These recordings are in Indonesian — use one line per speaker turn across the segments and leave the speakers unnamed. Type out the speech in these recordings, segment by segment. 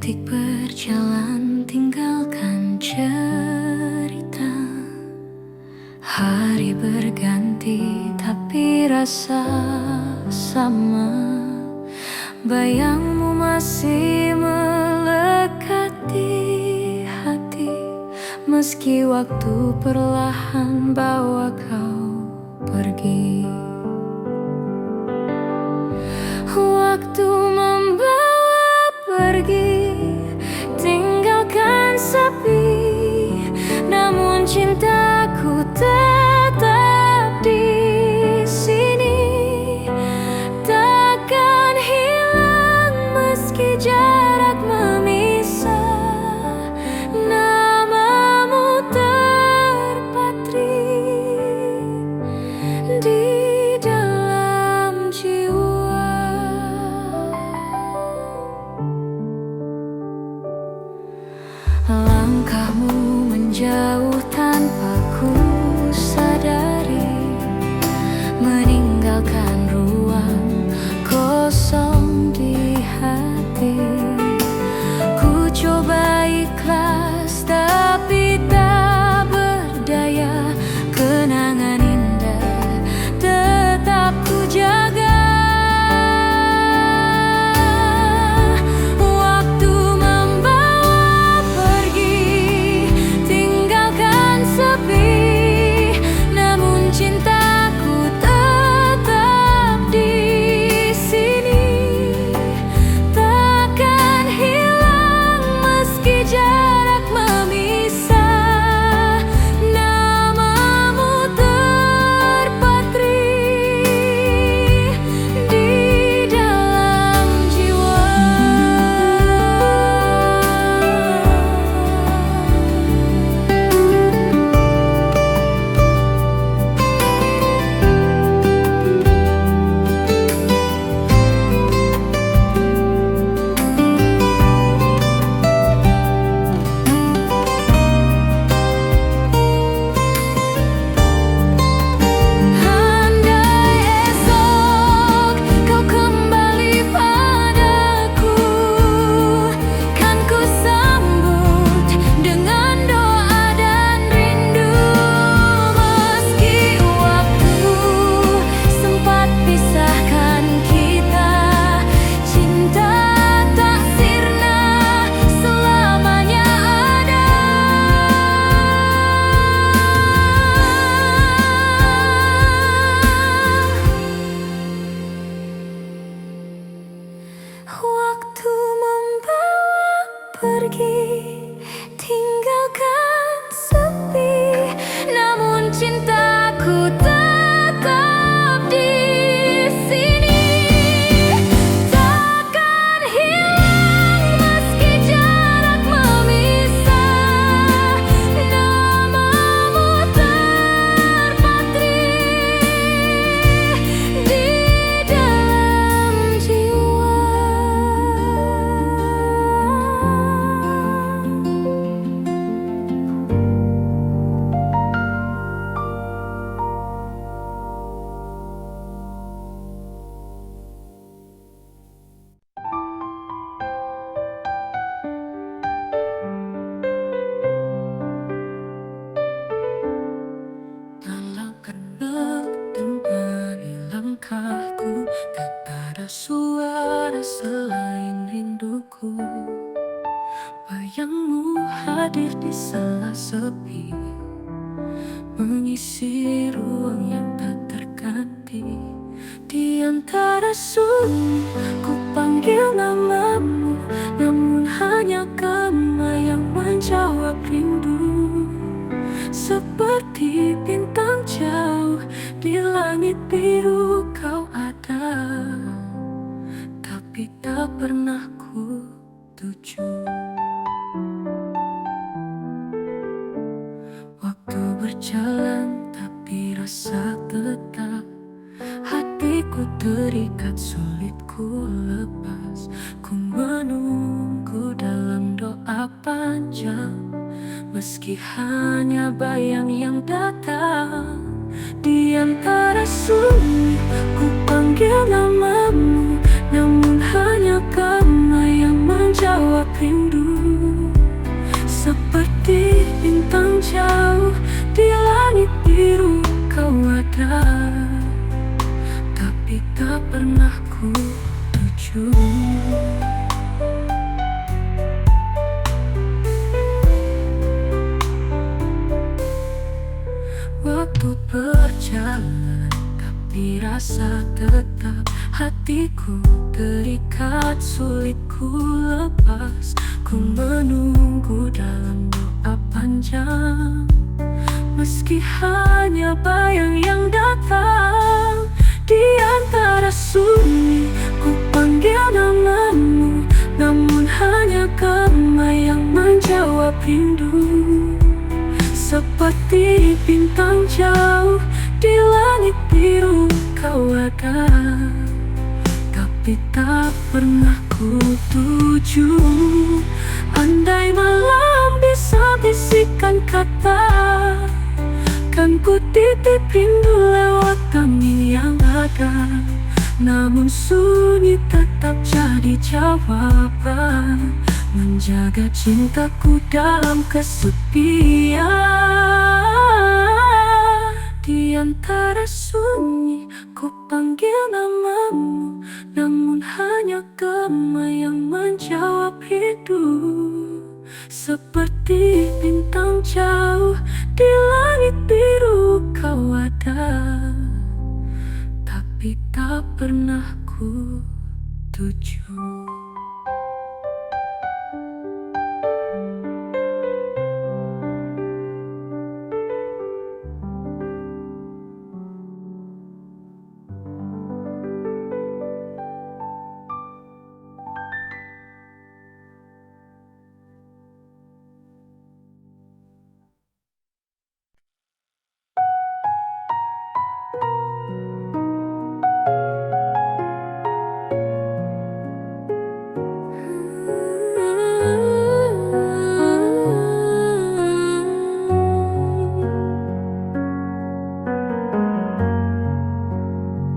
Detik berjalan tinggalkan cerita. Hari berganti tapi rasa sama. Bayangmu masih melekat di hati, meski waktu perlahan bawa kau pergi. Waktu membawa pergi, tinggalkan sepi, namun cintaku tetap di sini. Takkan hilang meski jarak memisah, namamu terpatri di dalam jiwa. Langkahmu menjauh tanpa ku sadari, meninggalkan ruang kosong di hati. Ku coba ikhlas tapi tak berdaya, kenangan indah tetap ku jaga. Waktu membawa pergi, tinggalkan sepi, namun cintaku tetap di sini. Takkan hilang meski jarak memisah, namamu terpatri di dalam jiwa. Dalam kenal temani langkahku, tak ada suara selain rinduku. Bayangmu hadir di sela sepi, mengisi ruang yang tak terganti. Di antara sunyi ku panggil namamu, namun hanya kamu yang menjawab rindu. Seperti bintang jauh di langit biru kau ada, tapi tak pernah ku tuju. Waktu berjalan tapi rasa tetap, hatiku terikat sulit ku lepas. Ku menunggu dalam doa panjang, meski hanya bayang yang datang. Di antara sunyi ku panggil namamu, namun hanya kamu yang menjawab rindu. Seperti bintang jauh di langit biru kau ada, tapi tak pernah ku tuju. Waktu berjalan, tapi rasa tetap. Hatiku terikat, sulit ku lepas. Ku menunggu dalam doa panjang, meski hanya bayang yang datang. Di antara sunyi ku panggil namamu, namun hanya gema yang menjawab rindu. Seperti bintang jauh di langit biru kau ada, tapi tak pernah ku tuju. Andai malam bisa bisikan kata, kan ku titip rindu lewat angin yang ada. Namun sunyi tetap jadi jawaban, menjaga cintaku dalam kesepian. Di antara sunyi ku panggil namamu, namun hanya gema yang menjawab rindu. Seperti bintang jauh di langit biru kau ada, tapi tak pernah ku tuju.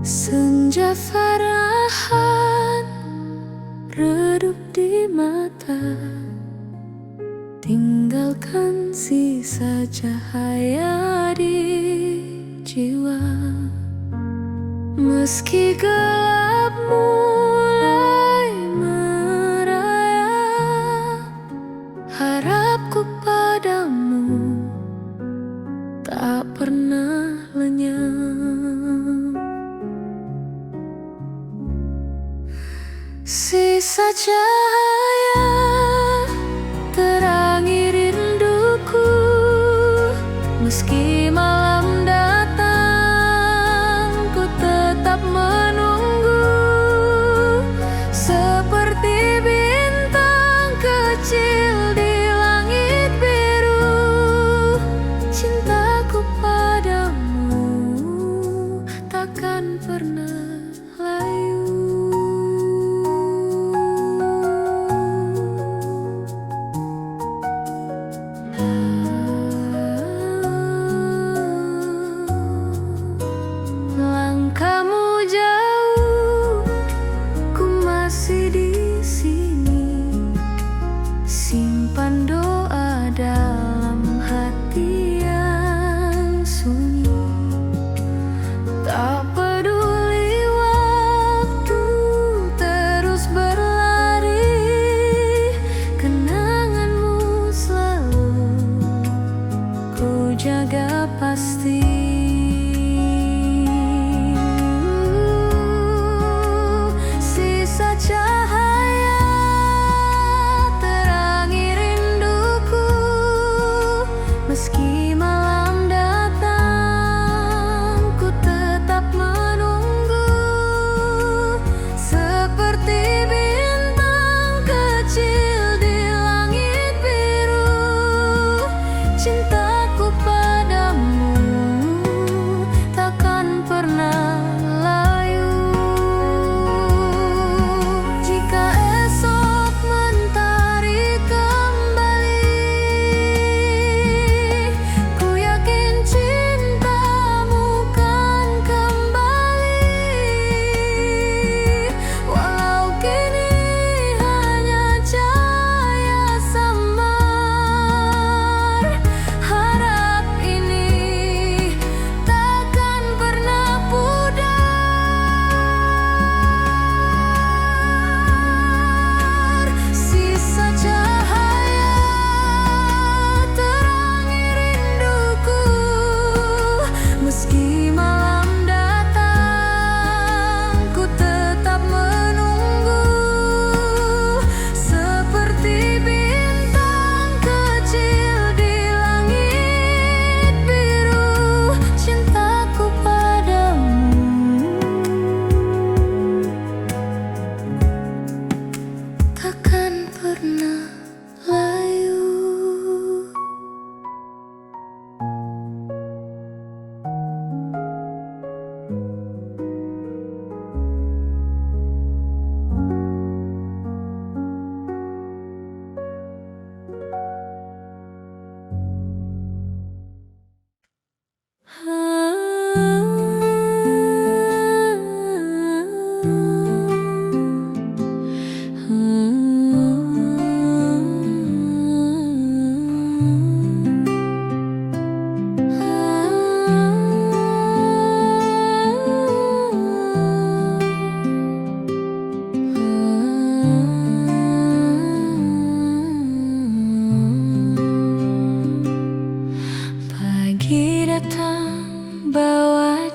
Senja farahan redup di mata, tinggalkan sisa cahaya di jiwa. Meski gelap mulai merayap, harapku padamu tak pernah lenyap. Sisa cahaya terangi rinduku, meski malam datang ku tetap menunggu. Seperti bintang kecil di langit biru, cintaku padamu takkan pernah layu.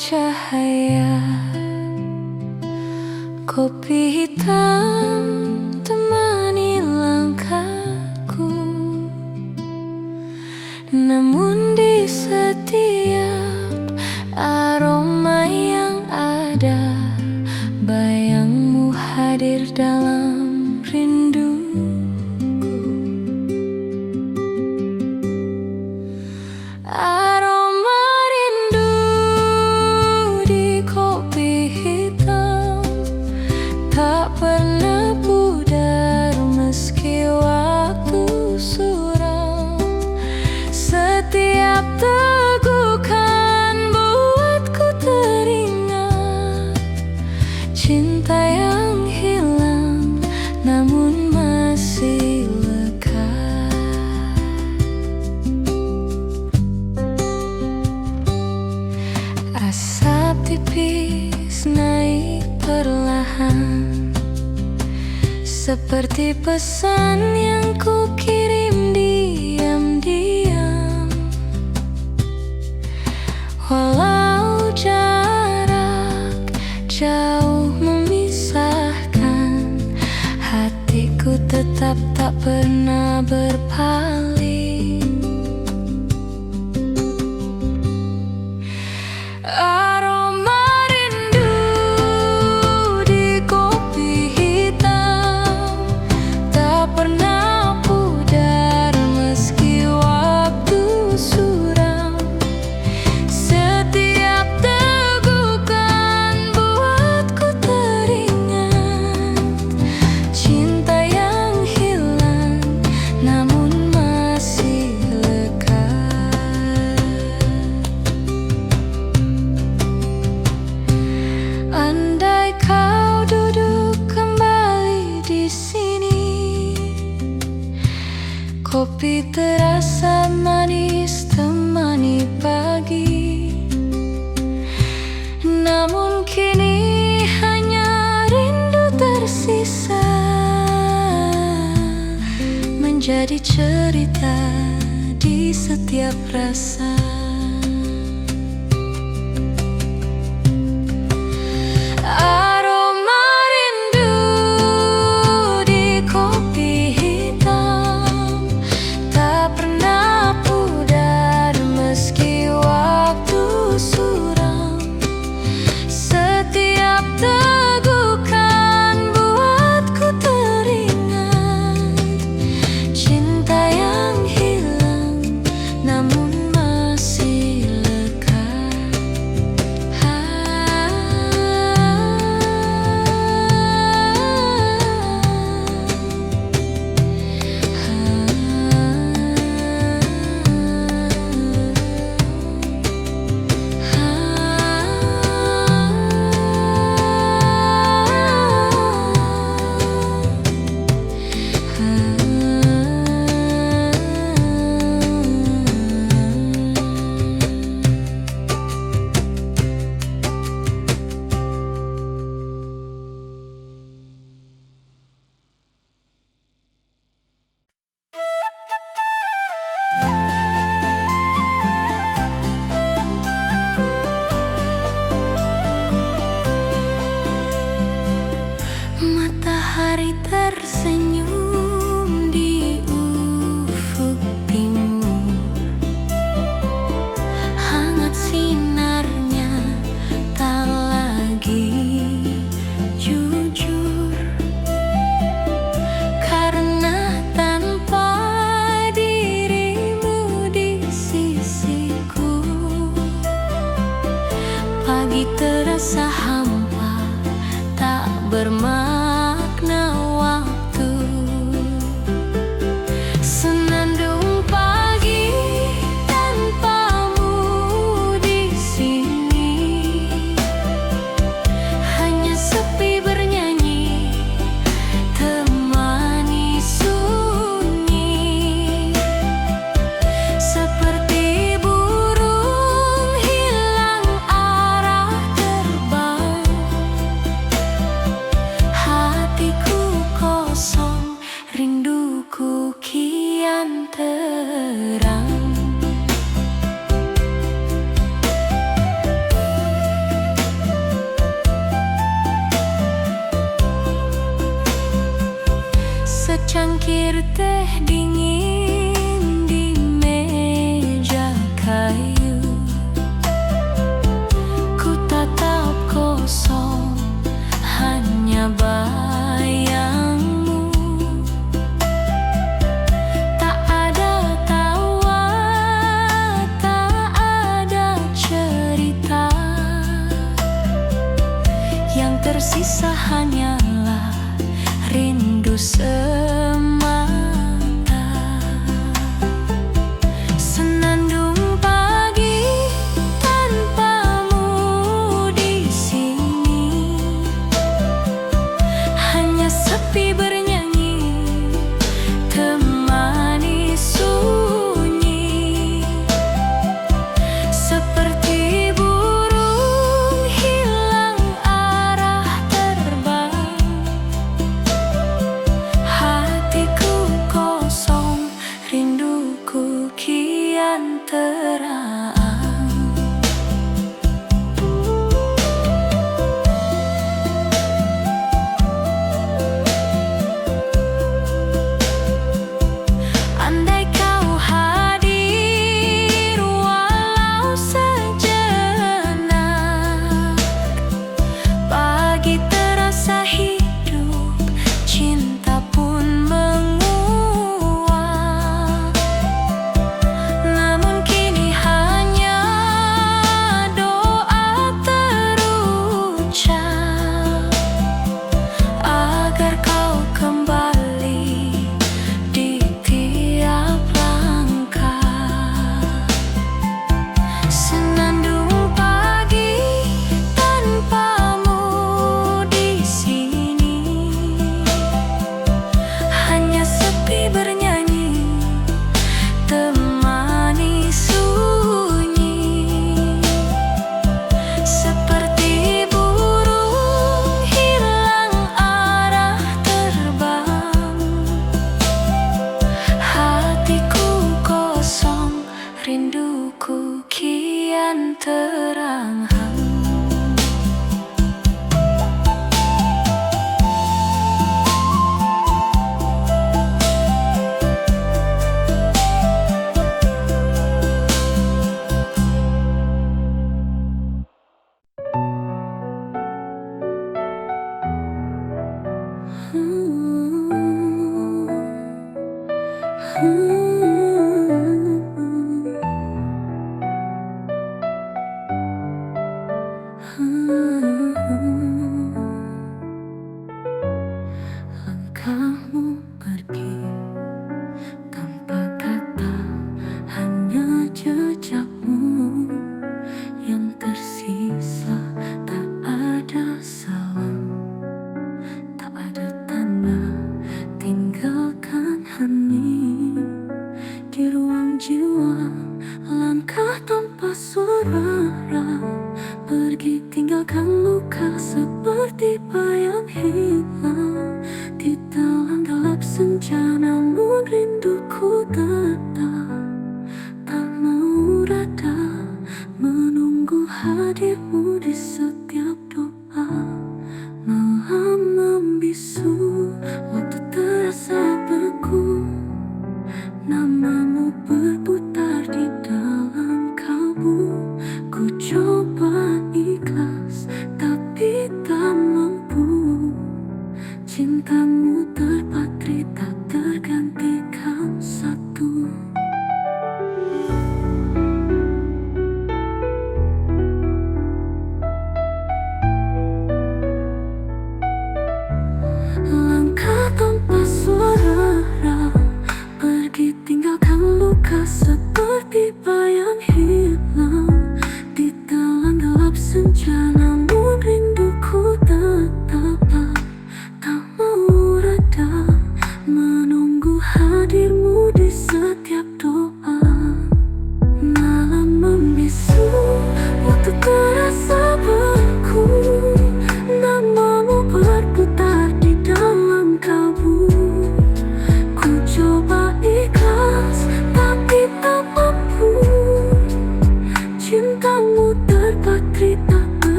cahaya. Kopi hitam temani langkahku, namun di setiap aroma yang ada, bayangmu hadir dalam rinduku. Aroma rindu di kopi hitam tak pernah pudar meski waktu suram. Setiap tegukan buatku teringat cinta yang hilang namun masih lekat. Asap tipis naik perlahan, seperti pesan yang ku kirim diam-diam. Walau jarak jauh memisahkan, hatiku tetap tak pernah berpaling. Aroma rindu di kopi hitam tak pernah pudar meski waktu suram. Setiap tegukan buatku teringat cinta yang hilang namun masih lekat. Andai kau duduk kembali di sini, kopi terasa manis temani pagi. Namun kini hanya rindu tersisa, menjadi cerita di setiap rasa. Aroma rindu di kopi hitam tak pernah pudar meski waktu suram. Setiap tegukan buatku teringat cinta yang hilang namun masih lekat. Matahari tersenyum di ufuk timur, hangat sinarnya tak lagi jujur. Karena tanpa dirimu di sisiku, pagi terasa hampa, tak bermakna waktu. Senandung pagi tanpamu di sini, hanya sepi bernyanyi temani sunyi. Seperti burung hilang arah terbang, secangkir teh dingin di meja kayu. Ku tatap kosong, hanya bayangmu. Tak ada tawa, tak ada cerita. Yang tersisa hanyalah rindu semata. Senandung pagi tanpamu di sini, hanya sepi bernyanyi, temani sunyi. Seperti burung hilang arah terbang,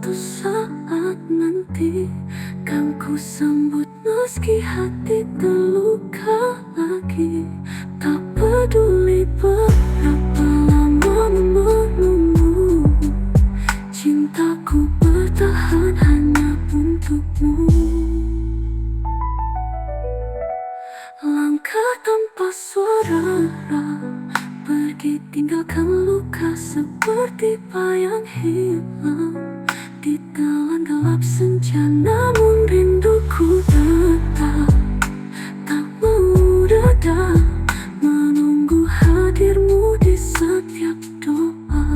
suatu saat nanti kan ku sambut meski hati terluka lagi. Tak peduli berapa lama menunggu, cintaku bertahan hanya untukmu. Langkah tanpa suara, pergi tinggalkan luka seperti bayang hilang di telan gelap senja. Namun rinduku tetap tak mau reda, menunggu hadirmu di setiap doa.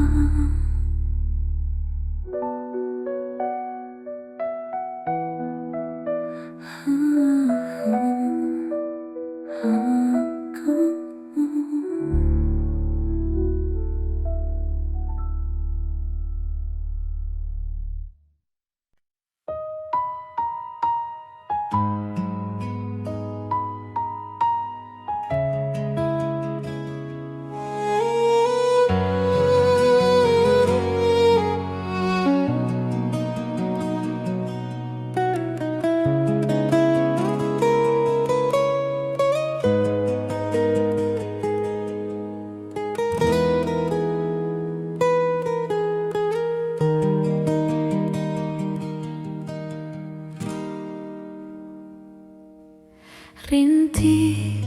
Rintik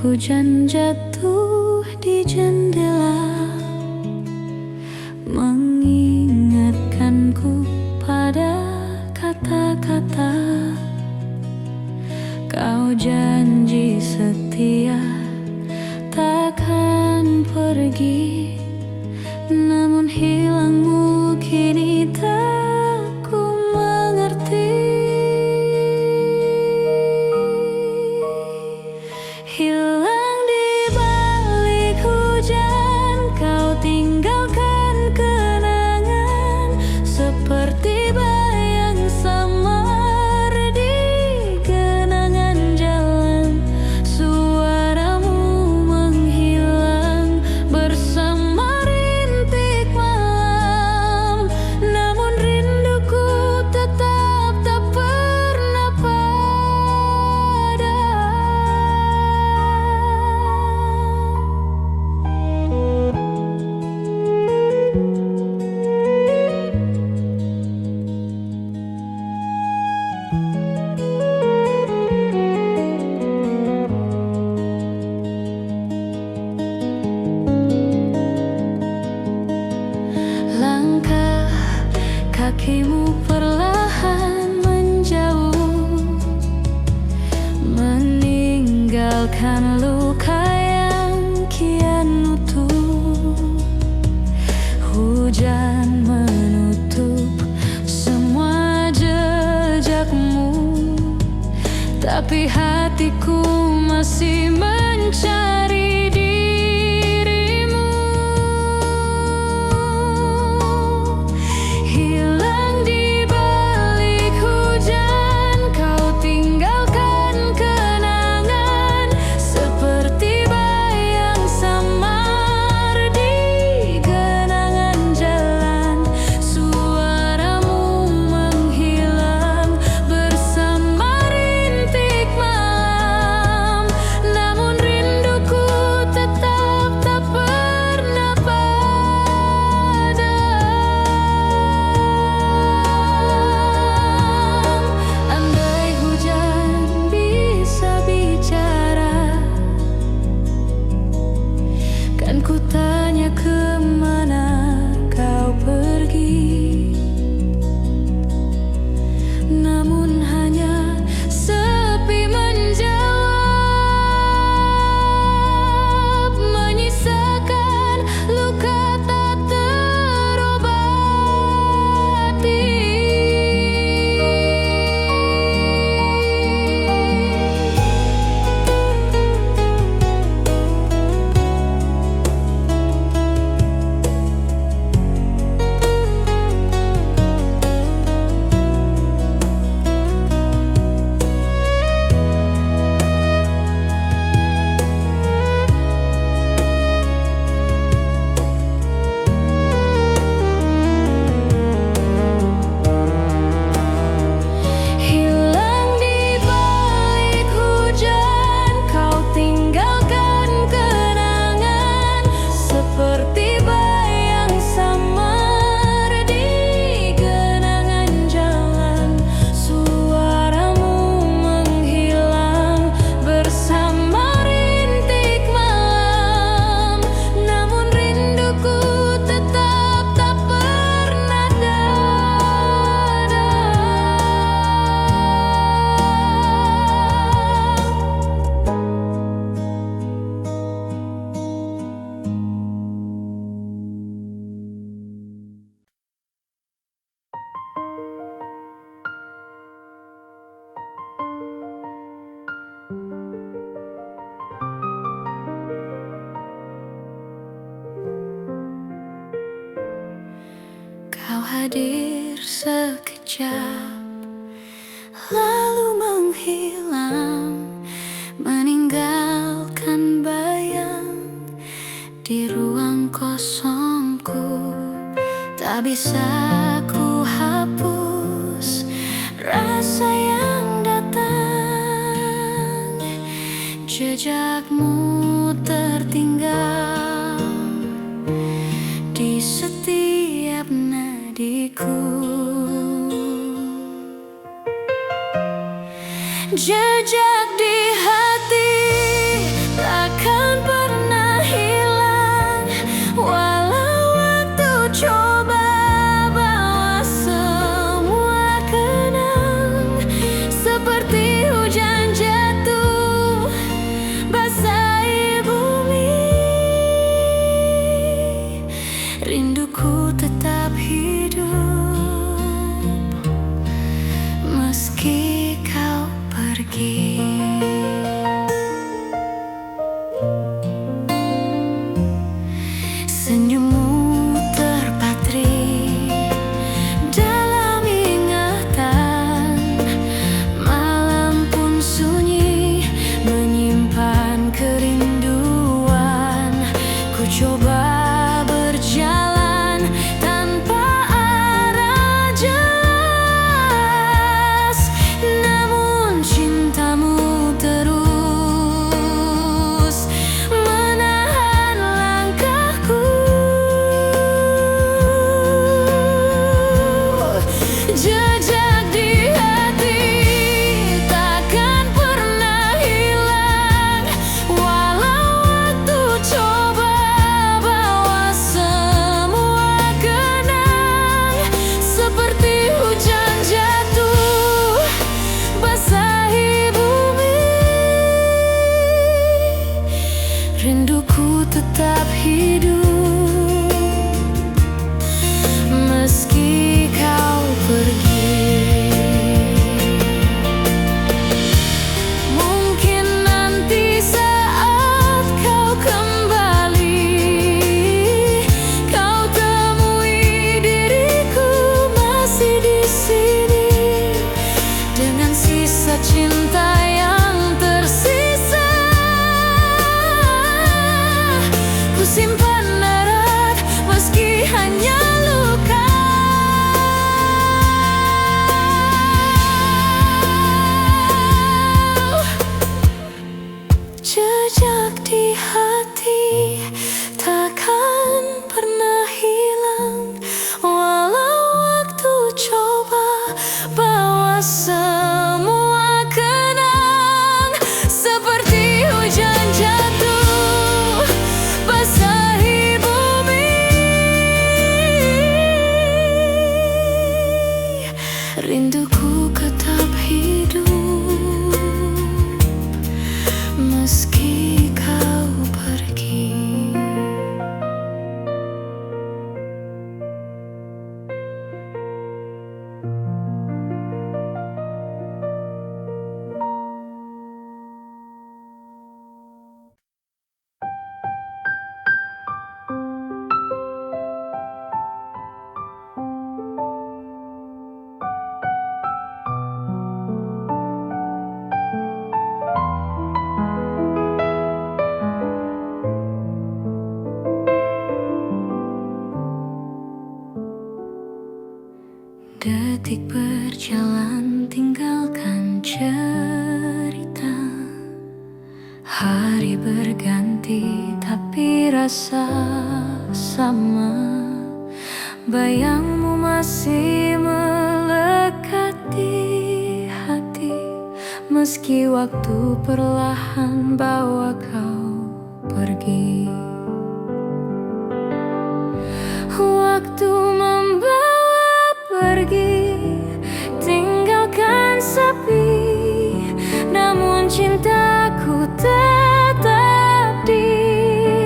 hujan jatuh di jendela, mengingatkanku pada kata-kata kau janji setia takkan pergi. Namun hilangmu kini tak ku mengerti. Hilang di balik hujan, kau tinggalkan kenangan seperti bayang samar di genangan jalan. Suaramu menghilang bersama rintik malam, namun rinduku tetap tak pernah padam. Langkah kakimu perlahan menjauh, meninggalkan luka yang kian utuh. Hujan menutup semua jejakmu, tapi hatiku masih mencari dirimu. Hilang di balik hujan, kau tinggalkan kenangan seperti bayang samar di genangan jalan. Suaramu menghilang bersama rintik malam, namun hadir sekejap, lalu menghilang, meninggalkan bayang di ruang kosongku. Tak bisa ku hapus rasa yang datang, jejakmu tertinggal di setiap nadiku. Jejak di hati takkan pernah hilang, walau waktu coba bawa semua kenang. Seperti hujan jatuh basahi bumi, rinduku tetap hidup meski kau pergi. Senyummu terpatri dalam ingatan, malam pun sunyi menyimpan kerinduan. Ku coba berjalan tanpa arah jelas, namun cintamu terus menahan langkahku. Jejak di hati takkan pernah hilang, walau waktu coba bawa semua kenang. Seperti hujan jatuh basahi bumi, rinduku tetap hidup meski kau pergi. Mungkin nanti saat kau kembali, kau temui diriku masih di sini, dengan sisa cinta yang tersisa. Ku simpan erat meski hanya luka. Jejak di hati takkan pernah hilang, walau waktu coba bawa semua kenang. Seperti hujan jatuh basahi bumi, rinduku tetap hidup meski kau pergi. Detik berjalan tinggalkan cerita, hari berganti tapi rasa sama. Bayangmu masih melekat di hati, meski waktu perlahan bawa kau pergi. Waktu membawa pergi, tinggalkan sepi, namun cintaku tetap di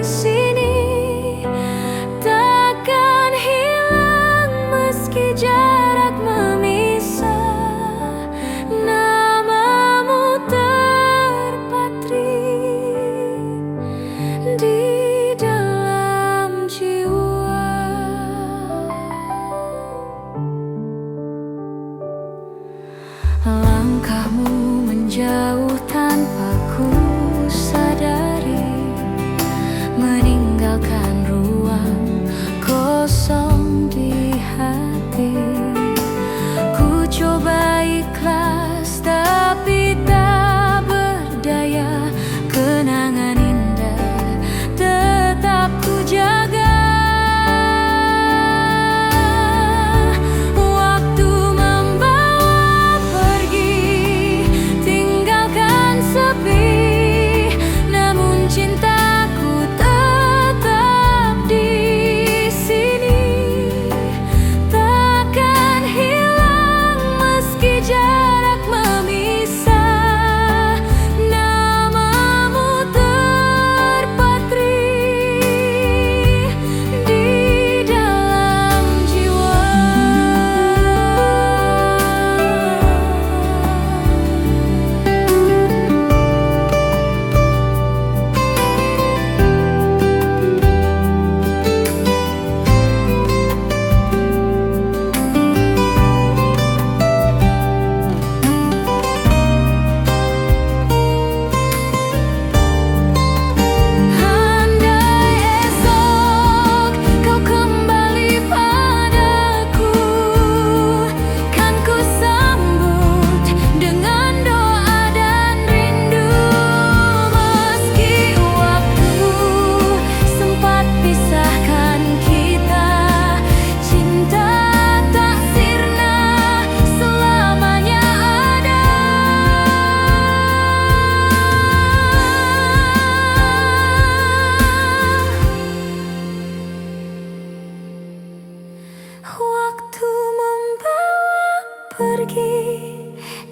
sini. Takkan hilang meski jarak memisah, namamu terpatri di kenangan indah tetap ku jaga. Waktu membawa pergi, tinggalkan sepi, namun cintaku tetap di sini. Takkan hilang meski jarak memisah, namamu terpatri di dalam jiwa. Andai esok kau kembali padaku, kan ku sambut dengan doa dan rindu. Meski waktu sempat pisahkan kita, cinta tak sirna selamanya ada. Waktu membawa pergi,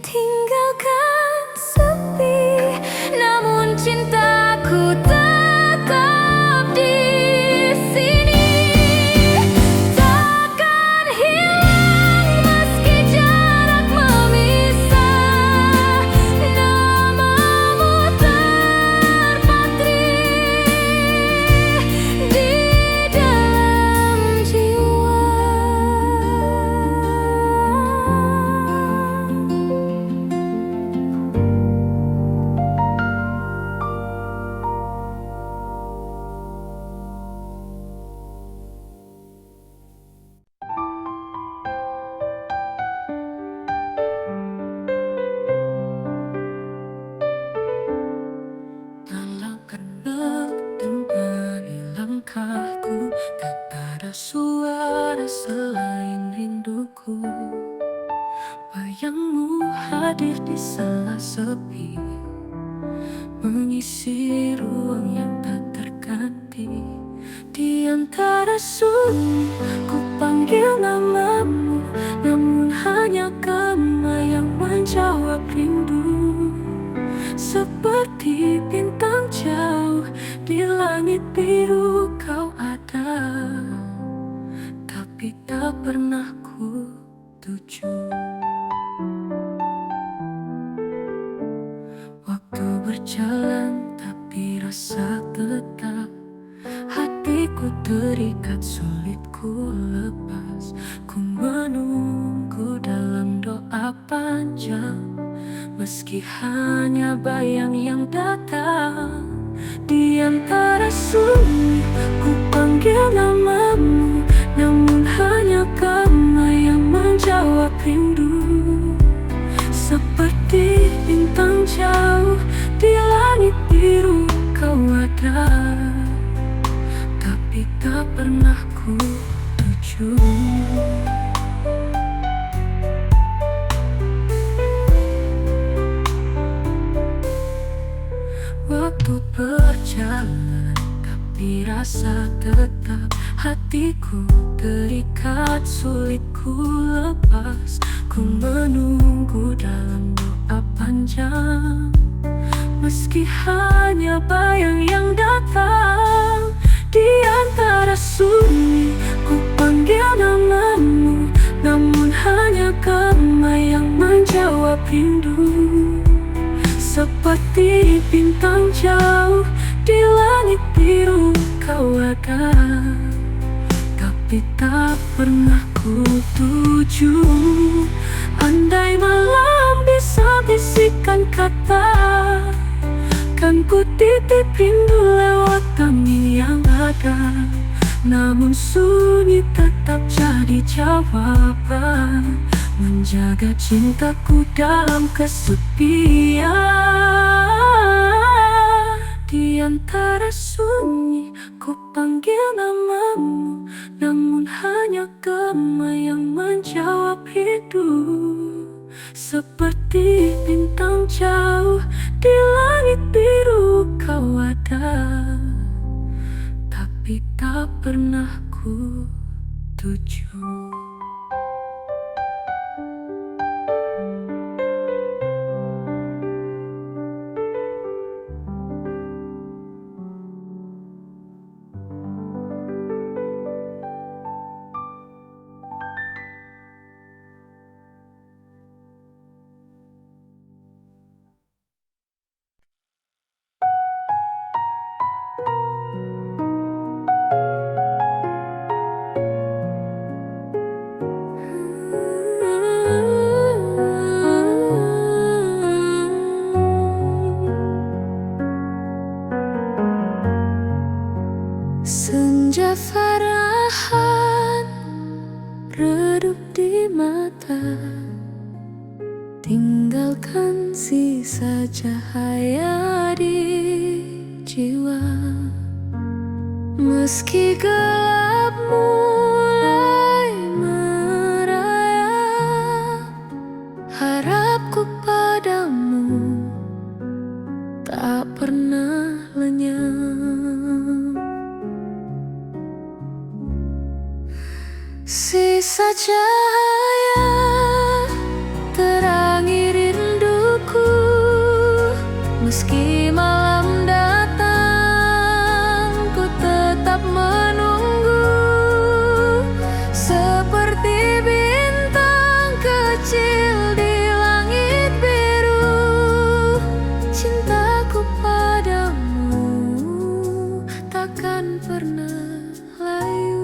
tinggalkan sepi, namun cintaku tetap di sini. Takkan hilang meski jarak memisah, namamu terpatri di dalam jiwa. Dalam kenang temani langkahku, tak ada suara selain rinduku. Bayangmu hadir di sela sepi, mengisi ruang yang tak terganti. Di antara sunyi ku panggil namamu, namun hanya kamu yang menjawab rindu. Seperti bintang jauh di langit biru kau ada, tapi tak pernah ku tuju. Waktu berjalan tapi rasa tetap, hatiku terikat sulit ku lepas. Ku menunggu dalam doa panjang, meski hanya bayang yang datang. Di antara sunyi ku panggil namamu, namun hanya kamu yang menjawab rindu. Seperti bintang jauh di langit biru kau ada, tapi tak pernah ku tuju. Waktu berjalan tapi rasa tetap, hatiku terikat sulit ku lepas. Ku menunggu dalam doa panjang, meski hanya bayang yang datang. Di antara sunyi ku panggil namamu, namun hanya kamu yang menjawab rindu. Seperti bintang jauh di langit biru kau ada, tapi tak pernah ku tuju. Andai malam bisa bisikan kata, kan ku titip rindu lewat angin yang ada. Namun sunyi tetap jadi jawaban, menjaga cintaku dalam kesepian.
antara sunyi, ku panggil namamu, namun hanya gema yang menjawab hidup. Seperti bintang jauh di langit biru kau ada, tapi tak pernah ku tuju. Senja farahan redup di mata, tinggalkan sisa cahaya di jiwa. Meski gelap mulai merayap, harapku padamu tak pernah lenyap. Sisa cahaya terangi rinduku, meski malam datang ku tetap menunggu. Seperti bintang kecil di langit biru, cintaku padamu takkan pernah layu.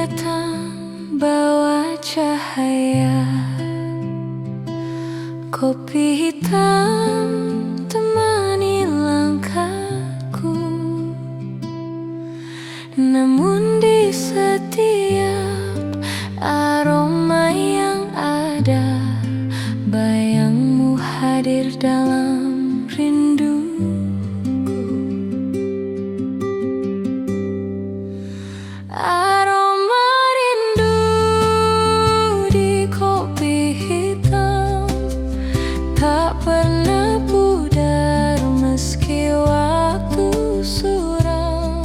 datang bawa cahaya, kopi hitam temani langkahku. Namun di setiap aroma yang ada, bayangmu hadir dalam rindu. Aroma rindu di kopi hitam tak pernah pudar meski waktu suram.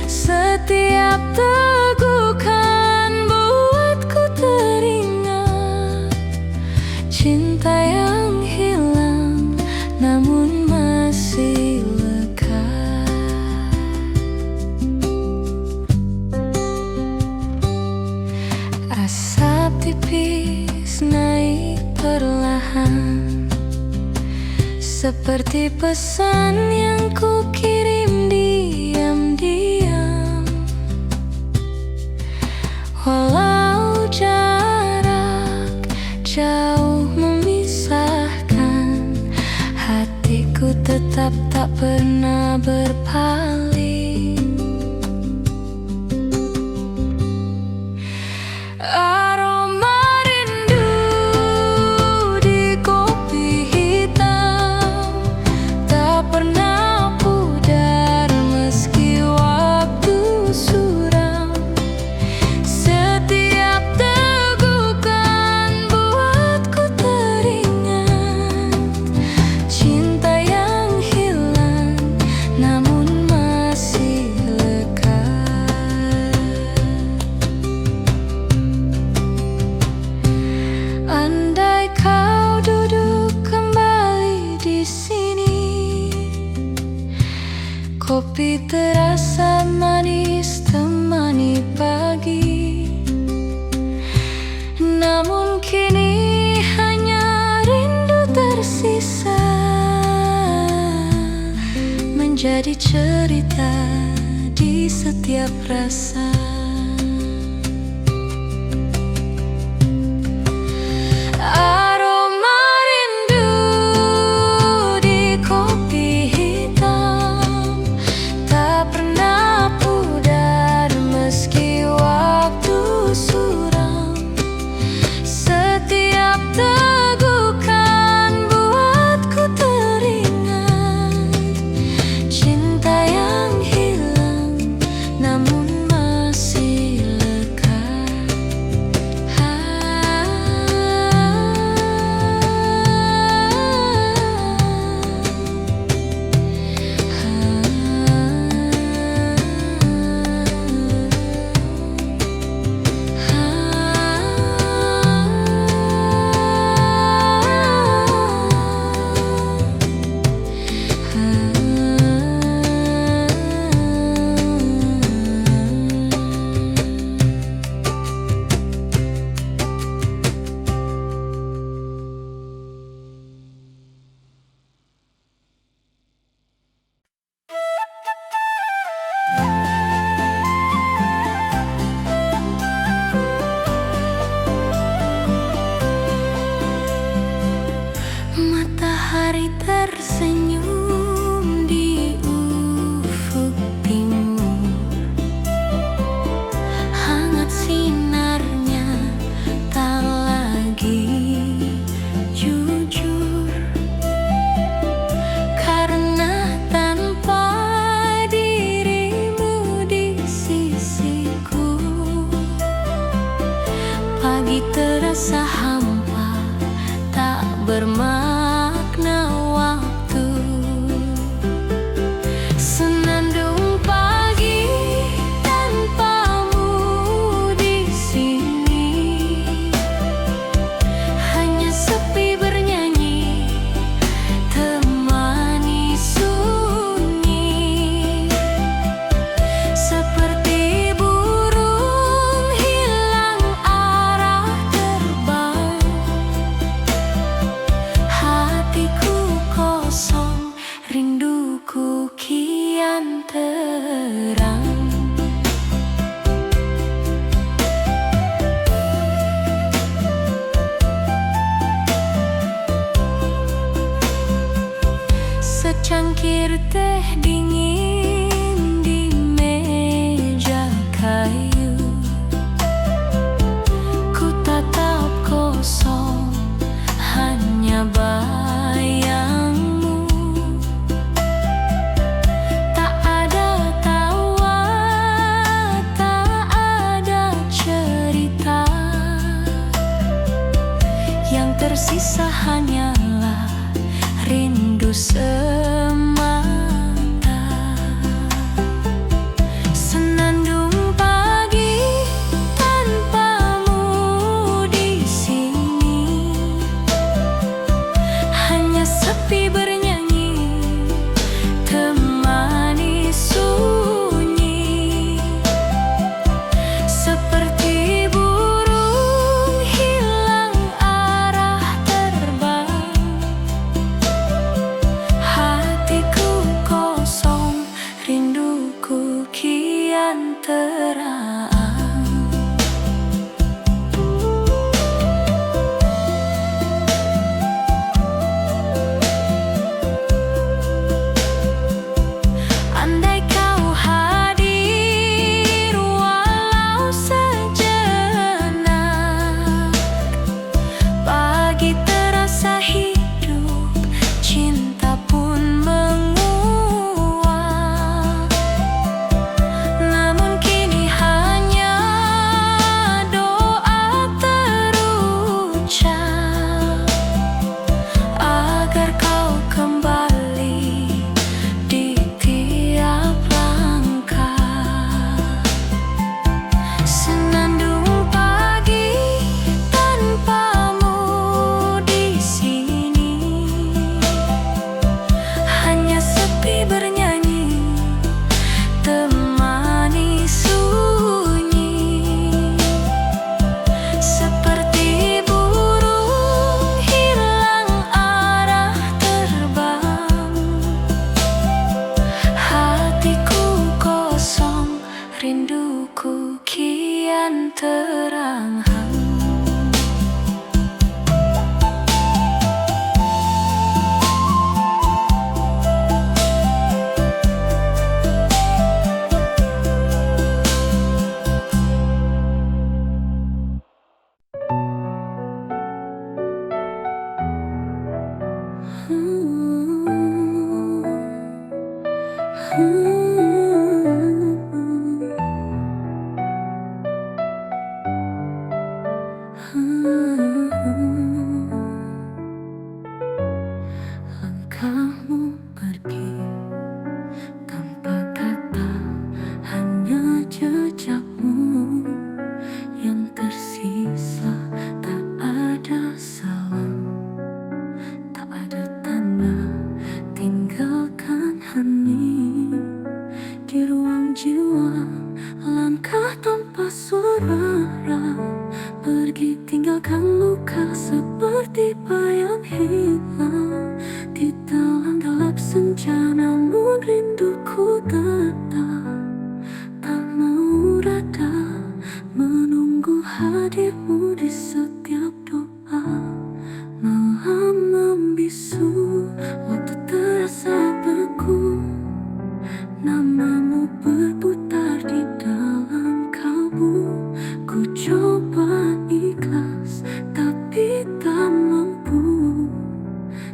Setiap tegukan buatku teringat cinta yang hilang namun masih lekat. Asap tipis naik perlahan, seperti pesan yang ku kirim diam-diam. Walau jarak jauh memisahkan, hatiku tetap tak pernah berpaling. Aroma rindu di kopi hitam tak pernah pudar meski waktu suram. Setiap tegukan buatku teringat cinta yang hilang namun masih lekat. Andai kau duduk kembali di sini, kopi terasa manis temani pagi. Namun kini hanya rindu tersisa, menjadi cerita di setiap rasa. Aroma rindu di kopi hitam tak pernah pudar meski waktu suram. Setiap tegukan buatku teringat cinta yang hilang namun masih lekat. Matahari tersenyum di ufuk timur, hangat sinarnya tak lagi jujur. Karena tanpa dirimu di sisiku, pagi terasa hampa, tak bermakna waktu. Senandung pagi tanpamu di sini, hanya sepi bernyanyi temani sunyi. Seperti burung hilang arah terbang,
secangkir teh dingin di meja kayu. Ku tatap kosong, hanya bayangmu. Tak ada tawa, tak ada cerita. Yang tersisa hanyalah rindu semata. Senandung pagi tanpamu di sini, hanya sepi bernyanyi, temani sunyi. Seperti burung hilang arah terbang, hatiku kosong, rinduku kian terang. Andai kau hadir walau sejenak, pagi terasa hidup, cinta pun menguap. Namun kini hanya doa terucap, agar kau kembali di tiap langkah. Senandung pagi tanpamu di sini, hanya sepi bernyanyi, temani sunyi. Seperti burung hilang arah terbang, hatiku kosong, rinduku kian terang. Langkahmu pergi tanpa kata, hanya jejakmu yang tersisa. Tak ada salam, tak ada tanda, tinggalkan hening di ruang jiwa. Langkah tanpa suara, pergi tinggalkan luka seperti bayang hilang di dalam gelap senja. Namun rinduku tetap tak mau reda, menunggu hadirmu di setiap doa. Malam membisu, waktu terasa beku, namamu berputar di dalam kalbu. Ku coba ikhlas, tapi tak mampu.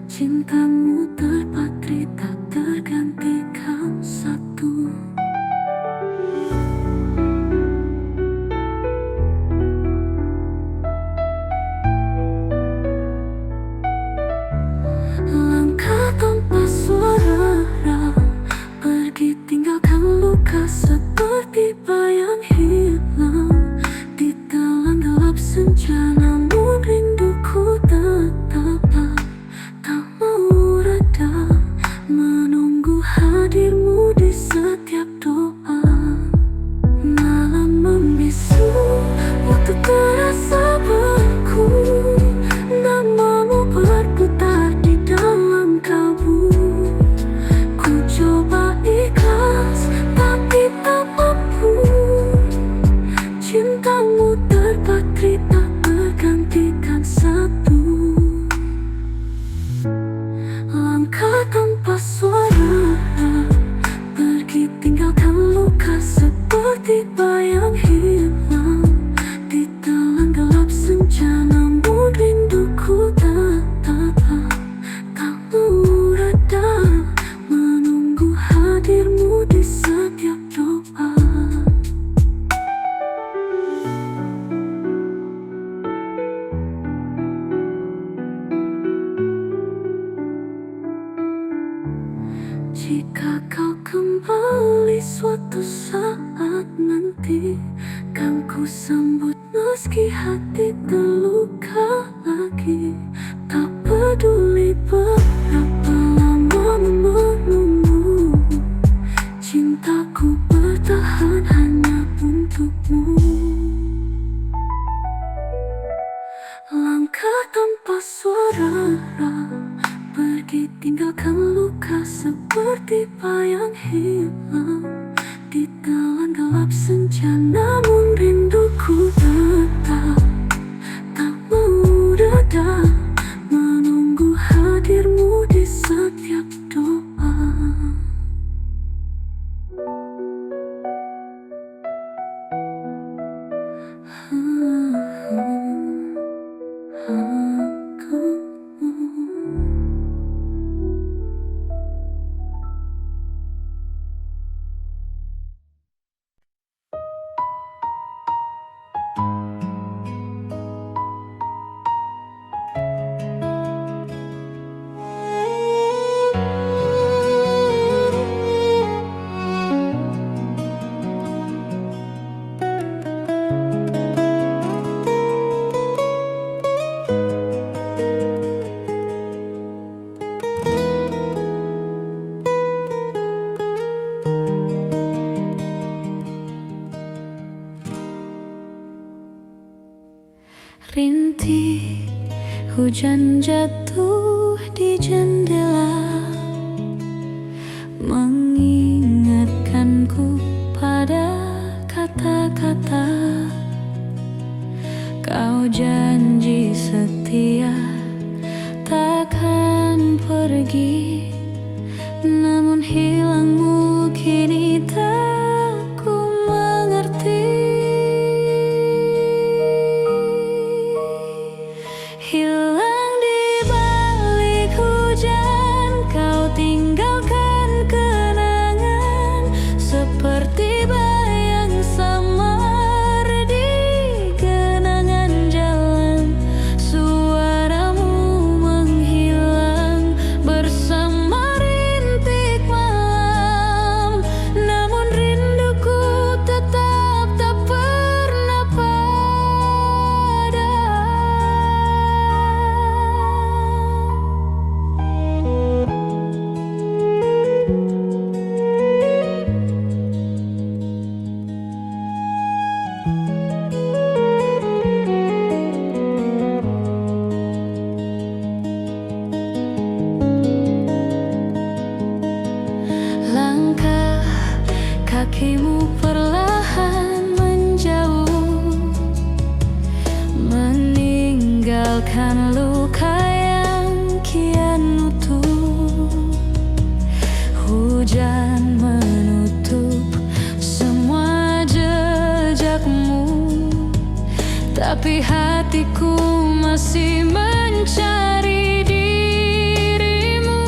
Cintamu terpatri, tak tergantikan satu. Langkah tanpa suara, pergi tinggalkan luka seperti bayang hilang di dalam gelap senja. Ku sambut meski hati terluka lagi. Tak peduli berapa lama menunggu, cintaku bertahan hanya untukmu. Langkah tanpa suara, pergi tinggalkan luka seperti bayang hilang di telan gelap senja. Namun rinduku tetap tak mau reda, menunggu hadirmu di setiap doa.
Rintik hujan jatuh di jendela, mengingatkanku pada kata-kata kau janji setia takkan pergi. Namun hilangmu kini tak ku mengerti. Hilang di balik hujan, kau tinggalkan kenangan seperti bayang samar di genangan jalan. Suaramu menghilang bersama rintik malam, namun rinduku tetap tak pernah padam. Langkah kakimu perlahan menjauh, meninggalkan luka yang kian utuh. Hujan menutup semua jejakmu, tapi hatiku masih mencari dirimu.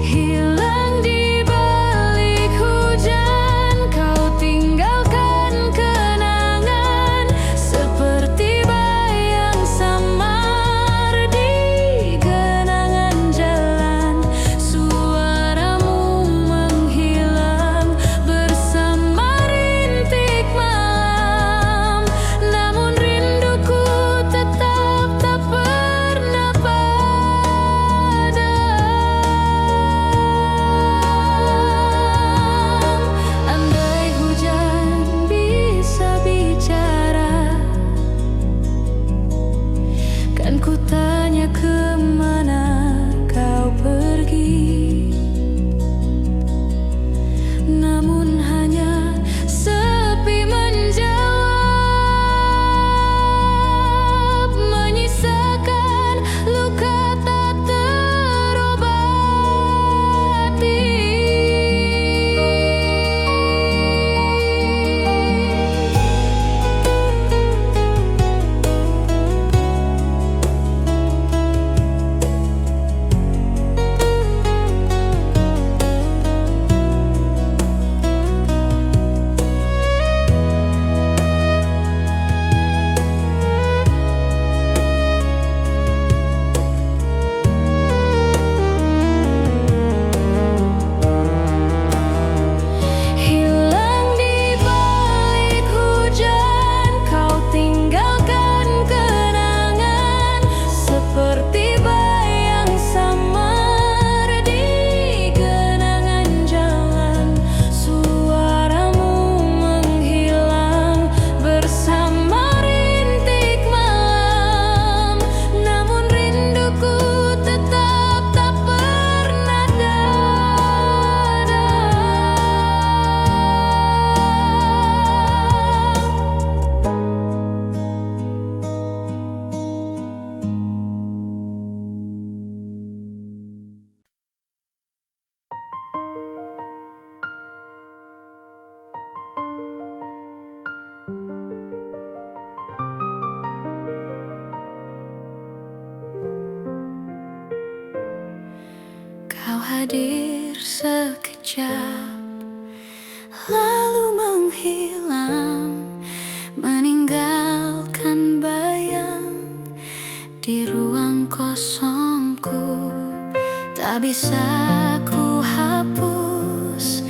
Hilang di balik hujan, kau tinggalkan kenangan seperti bayang samar di genangan jalan. Suaramu menghilang bersama rintik malam, namun rinduku hadir sekejap, lalu menghilang, meninggalkan bayang di ruang kosongku. Tak bisa ku hapus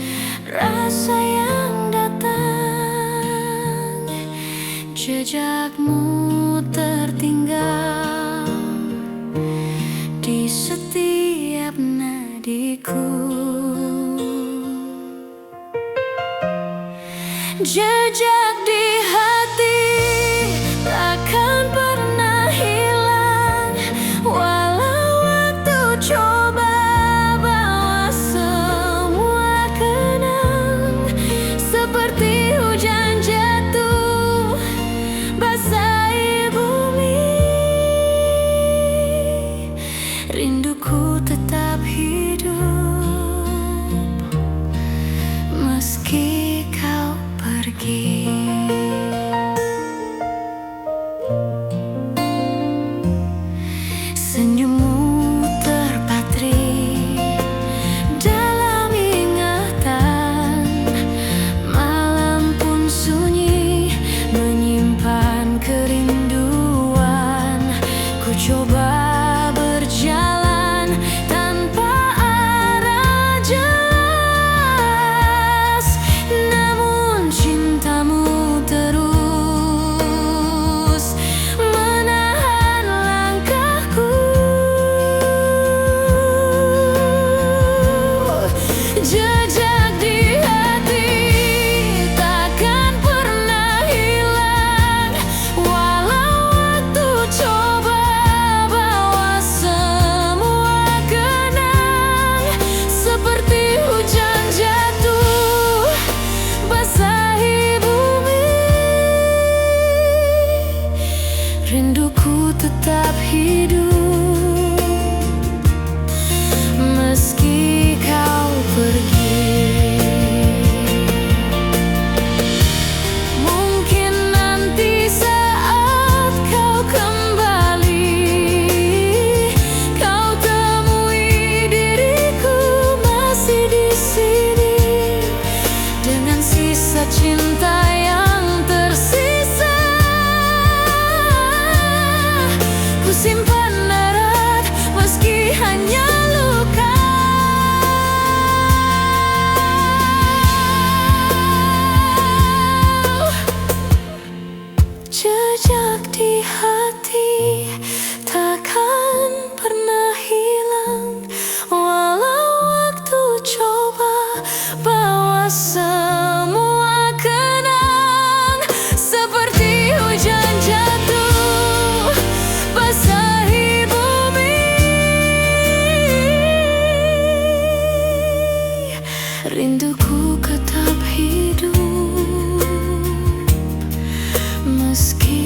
rasa yang datang, jejakmu tertinggal di setiap nadiku. Jejak di hati takkan pernah hilang, walau waktu coba bawa semua kenang. Seperti hujan jatuh basahi bumi, rinduku tetap hidup meski kau pergi. Senyummu terpatri dalam ingatan, malam pun sunyi menyimpan kerinduan. Ku coba berjalan tanpa arah jelas, namun cintamu terus menahan langkahku. Jejak di hati takkan pernah hilang, walau waktu coba bawa semua kenang. Seperti hujan jatuh basahi bumi, rinduku tetap hidup meski kau pergi. Mungkin nanti saat kau kembali, kau temui diriku masih di sini, dengan sisa cinta yang tersisa. Ku simpan erat meski hanya luka. Jejak di hati takkan pernah hilang, walau waktu coba bawa semua kenang. Seperti hujan jatuh basahi bumi, rinduku tetap hidup meski